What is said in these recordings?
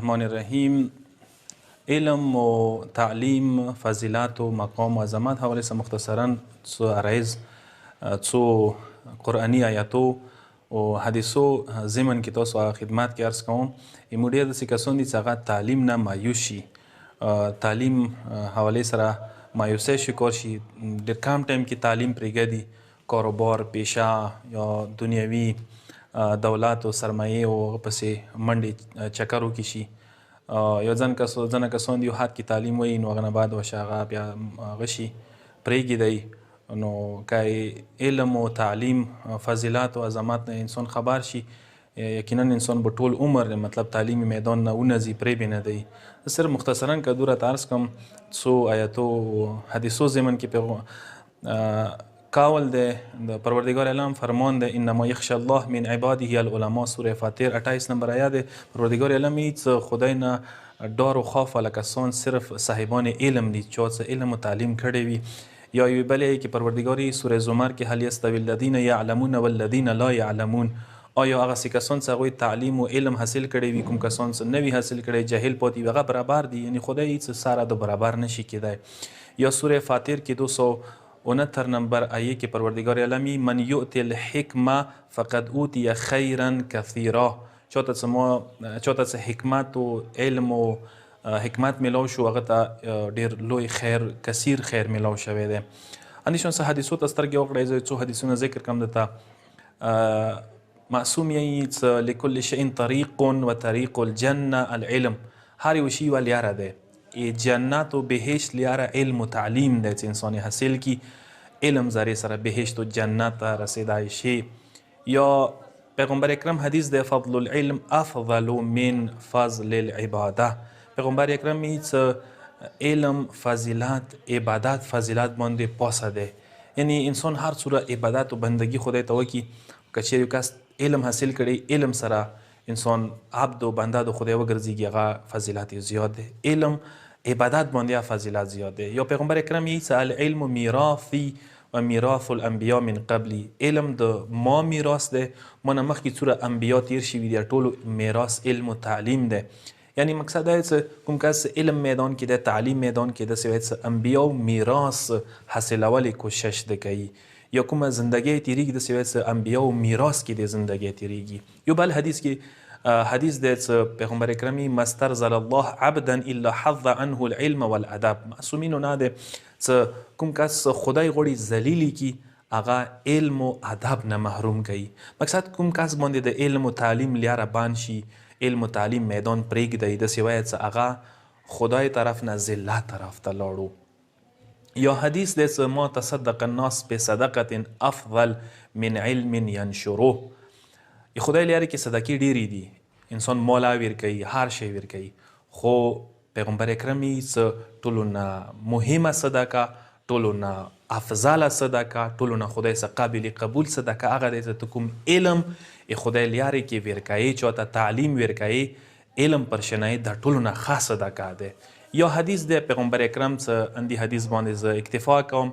الرحمن الرحیم. علم و تعلیم، فضیلت و مقام و عظمت حواله سره مختصرا څو عرایض، څو قرآني آیاتو او حدیثو ضمن کې تاسو خدمات کې عرض کوم. ایمو ډېر داسې کسان دي چې هغه تعلیم نه مایوس شي، تعلیم حواله سره مایوسۍ شکار شي، ډېر کم ټایم کې تعلیم پرېږدي، کاروبار، پیشه یا دنیوي دولت او سرمایې او هغه پسې منډې چکر وکړي شي. یو ځنه کسان دي یو حد کې تعلیم وایي نو هغه نه بعد ورشه هغه بیا هغه شي پرېږدي. نو که علم و تعلیم، فضیلت و عظمت نه انسان خبر شي، یقینا انسان به ټول عمر مطلب تعلیمی میدان نه ونځي، پرې به نه دی. صرف مختصرا که دوره عرض کوم څو آیاتو و حدیثو ضمن کې قول ده د پروردگار علم فرمان ده انما یخشى الله من عباده العلماء. سوره فاتر 28 نمبر آیه ده. پروردگار علم هیڅ خدای نه ډار و خوف والا کسان صرف صاحبان علم دي چې علم و تعلیم کړی وي. یا یوې بلې کې پروردگاری سوره زمر کې هل یستوی الذین یعلمون والذین لا یعلمون. آیا هغه کسان چې هغوی تعلیم و علم حاصل کړی وي، کوم کسان چې نه وي حاصل کړی، جاهل پاتې وي، هغه برابر دي؟ یعنی خدای هیڅ سره د برابر نشي کېدی. یا سوره فاتر کې 269 نمبر آیه کې پروردگار علمی من یؤتی الحکمه فقد اوتی خیرا کثیرا. چاته چې حکمت و علم و حکمت میلاو شو هغه ته ډېر لوی خیر، کثیر خیر میلاو شوی دی. اندیشان څه حدیثو ته سترګې وکړئ، زه څو حدیثونه ذکر کوم درته. معصوم یی چې لکل شیء طریق و طریق الجنه العلم. هر یو شی یوه لیاره دی، جنت و بهشت لیاره علم و تعلیم دی چې انسان حاصل کی. علم ذریعه سره بهشت و جنت ته رسیدای شي. یا پیغمبر اکرم حدیث دی فضل العلم افضل من فضل العباده. پیغمبر اکرم ای چې علم فضیلت، عبادت فضیلت باندې پاسه دی. یعنی انسان هر څومره عبادت و بندگی خدای ته وکړي، که چیرې یو کس علم حاصل کړي، علم سره انسان عبد و بنده د خدای وګرځېږي، هغه فضیلت زیاد دی. علم عبادت باندې فضیلت زیاد دی. یا پیغمبر اکرم یی چې العلم میراثی و میراث الانبیاء من قبلی. علم د ما میراث دی، ما نه مخکې څومره انبیا تیر شوي دي، ټولو میراث علم و تعلیم دی. یعنی مقصد دا چې کوم کس علم میدان کې دی، تعلیم میدان کې دی، چې انبیا و میراث حاصلولې کوشش دی کوي. یا کومه زندگی تیریږي داسې چې انبیا و میراث کې دی زندگی تیریږي. یو بل حدیث کې حدیث دی چې پیغمبر اکرمی مسترزل الله عبدا الا حظ عنه العلم والادب. معصومینو نه دی چې کوم کس خدای غواړي ذلیلي کی، هغه علم و ادب نه محروم کوي. مقصد کوم کس باندې د علم و تعلیم لیاره بند شي، علم و تعلیم میدان پرېږدی، داسې وایي چې هغه خدای طرف نه ذلت طرف ته لاړو. یا حدیث دی چې ما تصدق الناس بصدقة افضل من علم ینشروه. خدای لیاره کې صدقې ډېرې دي، انسان مالا ورکوي، هر شی ورکوي، خو پیغمبر اکرمی چې ټولو نه مهمه صدقه، ټولو نه افضل صدقه، ټولو نه خدای څخه قابل قبول صدقه هغه دی چې ته کوم علم خدای لیاره کې ورکوي، چاته تعلیم ورکوي، علم پرشنایي د ټولو نه ښه صدقه دی. یا حدیث دی پیغمبر اکرم چې اندی حدیث باندې زه اکتفا کوم.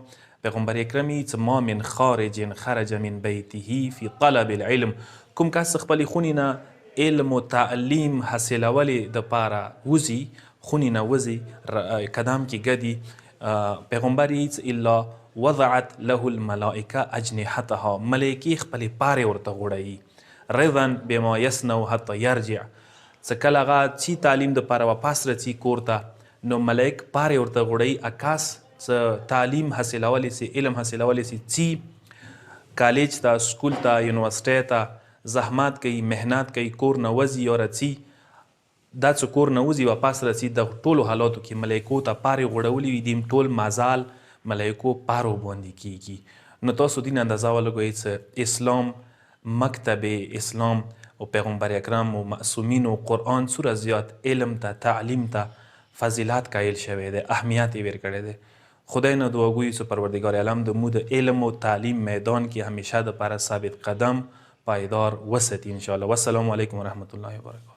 پیغمبر اکرمی چې ما من خارج خرج من بیته فی طلب العلم. کوم کس خپلې خونې نه علم و تعلیم حاصلولې دپاره وځي، خونې نه وځي، قدم کې ګدي، پیغمبر یې چې الا وضعت له الملائکه اجنحتها. ملایکې خپلې پارې ورته غوړوي، رضا بما یصنع حتی یرجع. چې کله هغه څي تعلیم دپاره واپس راځي کور ته، نو ملایک پارې ورته غوړوي. اکاس چې تعلیم حاصلولی سي، علم حاصلولی سي، څي کالج ته، سکول ته، یونیورسټۍ ته زحمت کوي، محنت کوي، کور نه وځي یا راځي. دا چې کور نه وځي واپس راځي، د ټولو حالاتو کې ملایکو ته پارې غوړولي وي، دیم ټول مزال ملایکو پارو باندې کیږي. نو تاسو دین اندازه ولګوئ چې اسلام، مکتب اسلام و پیغمبر اکرم و معصومین و قرآن څومره زیات علم ته، تعلیم ته فضیلت قایل شوی دی، اهمیت یې ورکړی دی. خدای نه دعا کوي چې پروردگار عالم د مو د علم و تعلیم میدان کې همیشه دپاره ثابت قدم، پایدار وساتي انشاءالله. والسلام علیکم ورحمة الله وبرکاته.